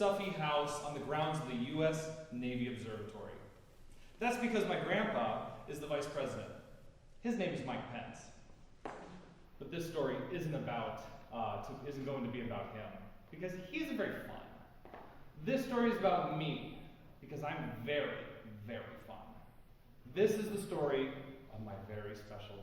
stuffy house on the grounds of the U.S. Navy Observatory. That's because my grandpa is the vice president. His name is Mike Pence. But this story isn't going to be about him, because he isn't very fun. This story is about me, because I'm very, very fun. This is the story of my very special day.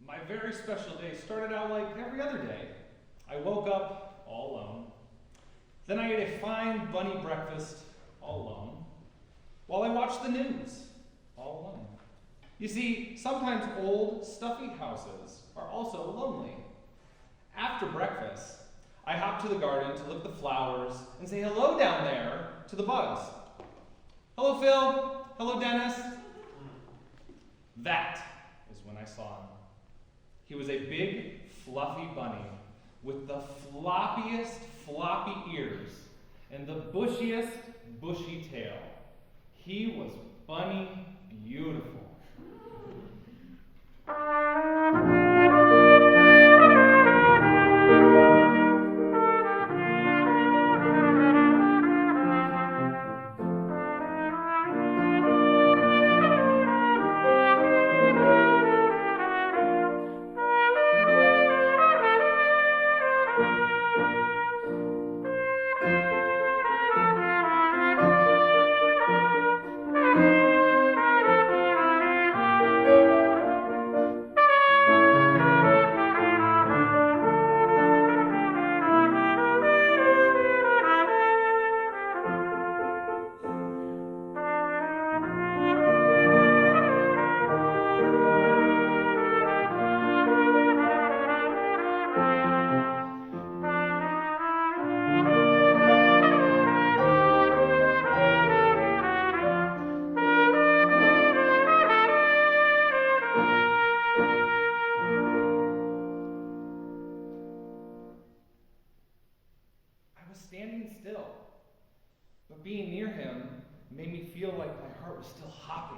My very special day started out like every other day. I woke up all alone. Then I ate a fine bunny breakfast all alone, while I watched the news all alone. You see, sometimes old, stuffy houses are also lonely. After breakfast, I hopped to the garden to look at the flowers and say hello down there to the bugs. Hello, Phil. Hello, Dennis. That is when I saw him. He was a big, fluffy bunny with the floppiest, floppy ears and the bushiest, bushy tail. He was bunny beautiful. but being near him made me feel like my heart was still hopping.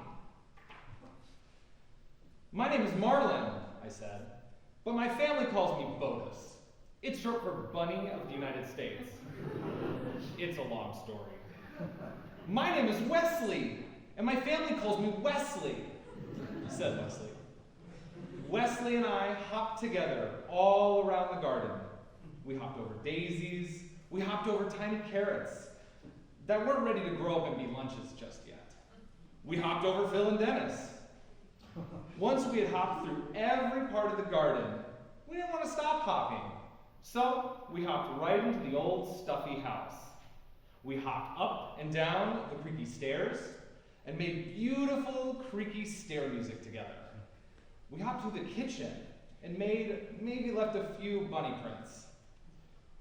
My name is Marlin, I said, but my family calls me Botus. It's short for Bunny of the United States. It's a long story. My name is Wesley, and my family calls me Wesley, said Wesley. Wesley and I hopped together all around the garden. We hopped over daisies, we hopped over tiny carrots that weren't ready to grow up and be lunches just yet. We hopped over Phil and Dennis. Once we had hopped through every part of the garden, we didn't want to stop hopping. So we hopped right into the old stuffy house. We hopped up and down the creaky stairs and made beautiful creaky stair music together. We hopped through the kitchen and maybe left a few bunny prints.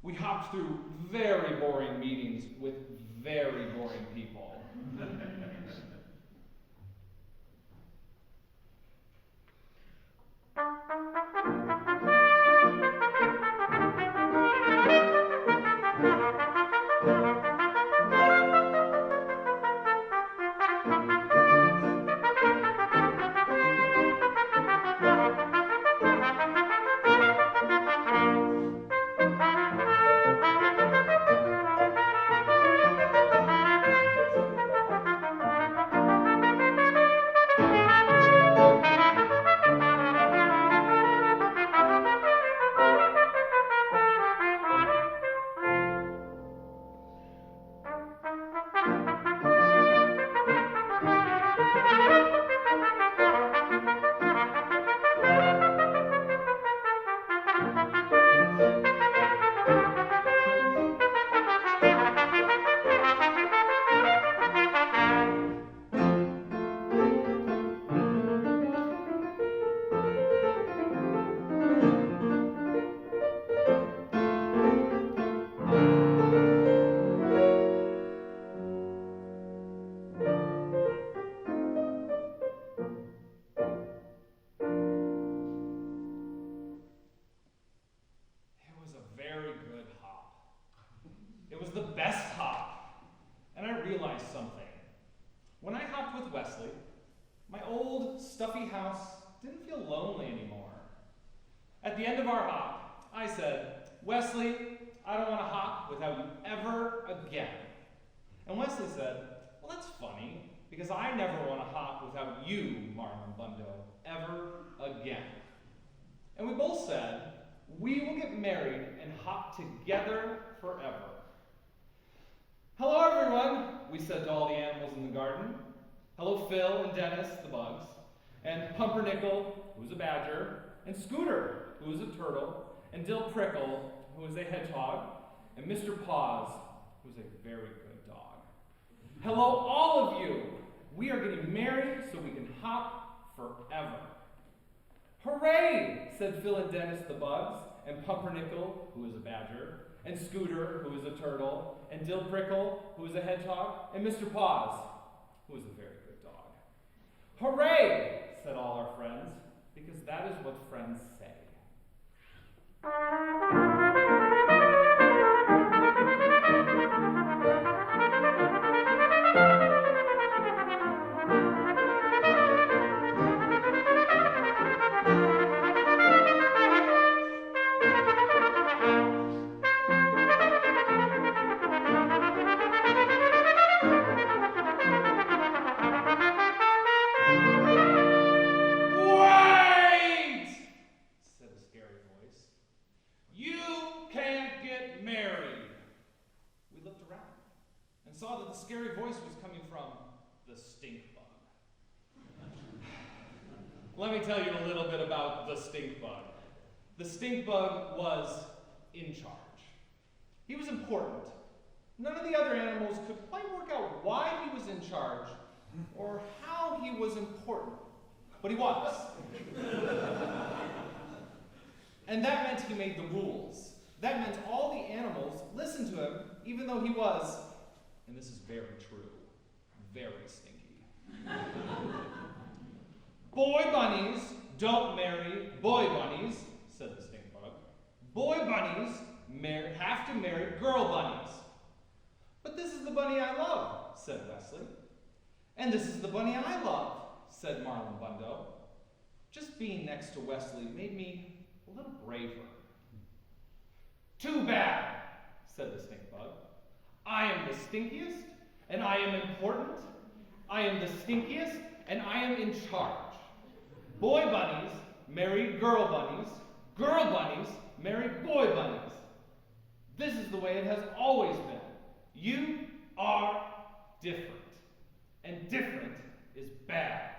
We hopped through very boring meetings with very boring people. Stuffy house didn't feel lonely anymore. At the end of our hop, I said, Wesley, I don't want to hop without you ever again. And Wesley said, well, that's funny, because I never want to hop without you, Marlin Bundo, ever again. And we both said, we will get married and hop together forever. Hello, everyone, we said to all the animals in the garden. Hello, Phil and Dennis, the bugs, and Pumpernickel, who was a badger, and Scooter, who was a turtle, and Dill Prickle, who was a hedgehog, and Mr. Paws, who was a very good dog. Hello, all of you. We are getting married so we can hop forever. Hooray, said Phil and Dennis, the bugs, and Pumpernickel, who was a badger, and Scooter, who was a turtle, and Dill Prickle, who was a hedgehog, and Mr. Paws, who was a very good dog. Hooray, said all our friends, because that is what friends say. Let me tell you a little bit about the stink bug. The stink bug was in charge. He was important. None of the other animals could quite work out why he was in charge or how he was important, but he was. And that meant he made the rules. That meant all the animals listened to him, even though he was, and this is very true, very stinky. Boy bunnies don't marry boy bunnies, said the stink bug. Boy bunnies have to marry girl bunnies. But this is the bunny I love, said Wesley. And this is the bunny I love, said Marlon Bundo. Just being next to Wesley made me a little braver. Too bad, said the stink bug. I am the stinkiest, and I am important. I am the stinkiest, and I am in charge. Boy bunnies marry girl bunnies. Girl bunnies marry boy bunnies. This is the way it has always been. You are different, and different is bad.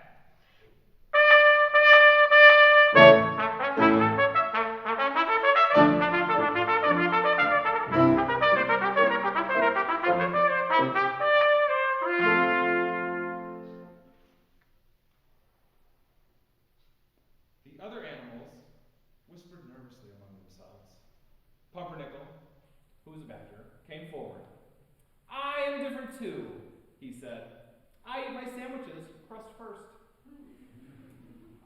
The other animals whispered nervously among themselves. Pumpernickel, who was a badger, came forward. I am different too, he said. I eat my sandwiches crust first.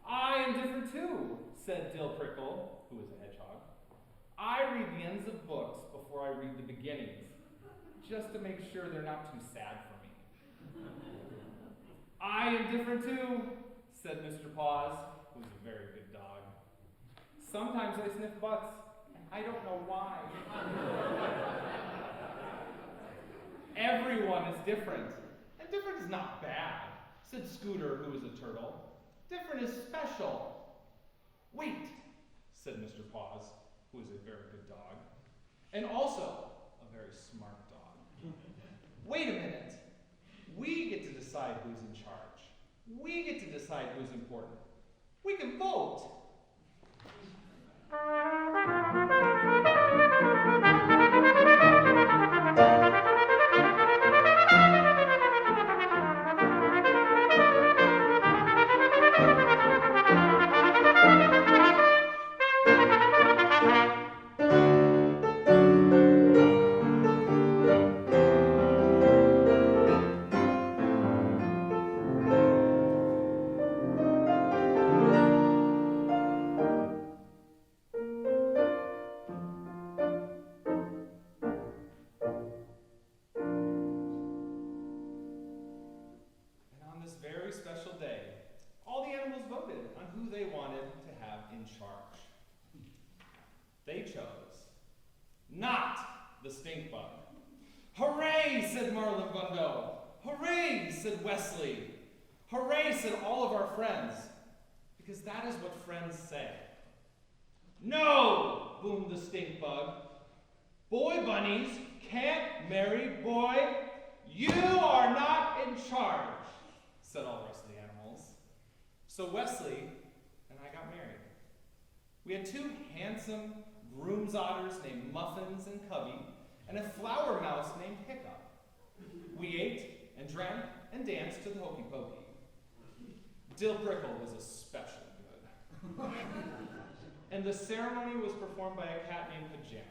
I am different too, said Dill Prickle, who was a hedgehog. I read the ends of books before I read the beginnings, just to make sure they're not too sad for me. I am different too, said Mr. Paws, who was a very good dog. Sometimes I sniff butts, and I don't know why. Everyone is different, and different is not bad, said Scooter, who was a turtle. Different is special. Wait, said Mr. Paws, who was a very good dog, and also a very smart dog. Wait a minute. We get to decide who's in charge. We get to decide who's important. We can vote. Special day, all the animals voted on who they wanted to have in charge. They chose not the stink bug. Hooray, said Marlon Bundo. Hooray, said Wesley. Hooray, said all of our friends, because that is what friends say. No, boomed the stink bug. Boy bunnies can't marry boy. You are not in charge, said all the rest of the animals. So Wesley and I got married. We had two handsome groom's otters named Muffins and Cubby, and a flower mouse named Hiccup. We ate and drank and danced to the hokey pokey. Dill Prickle was especially good. And the ceremony was performed by a cat named Pajama,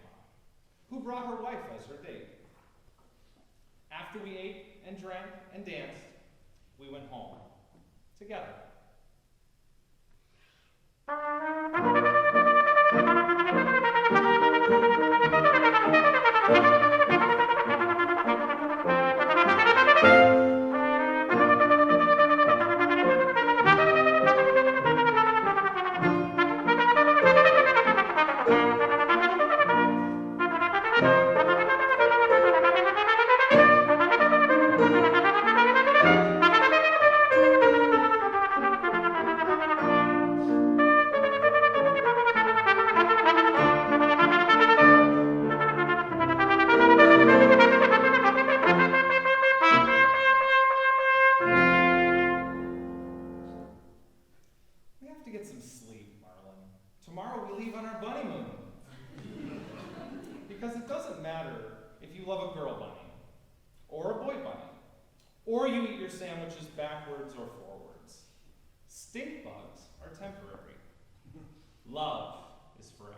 who brought her wife as her date. After we ate and drank and danced, we went home together. Because it doesn't matter if you love a girl bunny or a boy bunny, or you eat your sandwiches backwards or forwards. Stink bugs are temporary. Love is forever.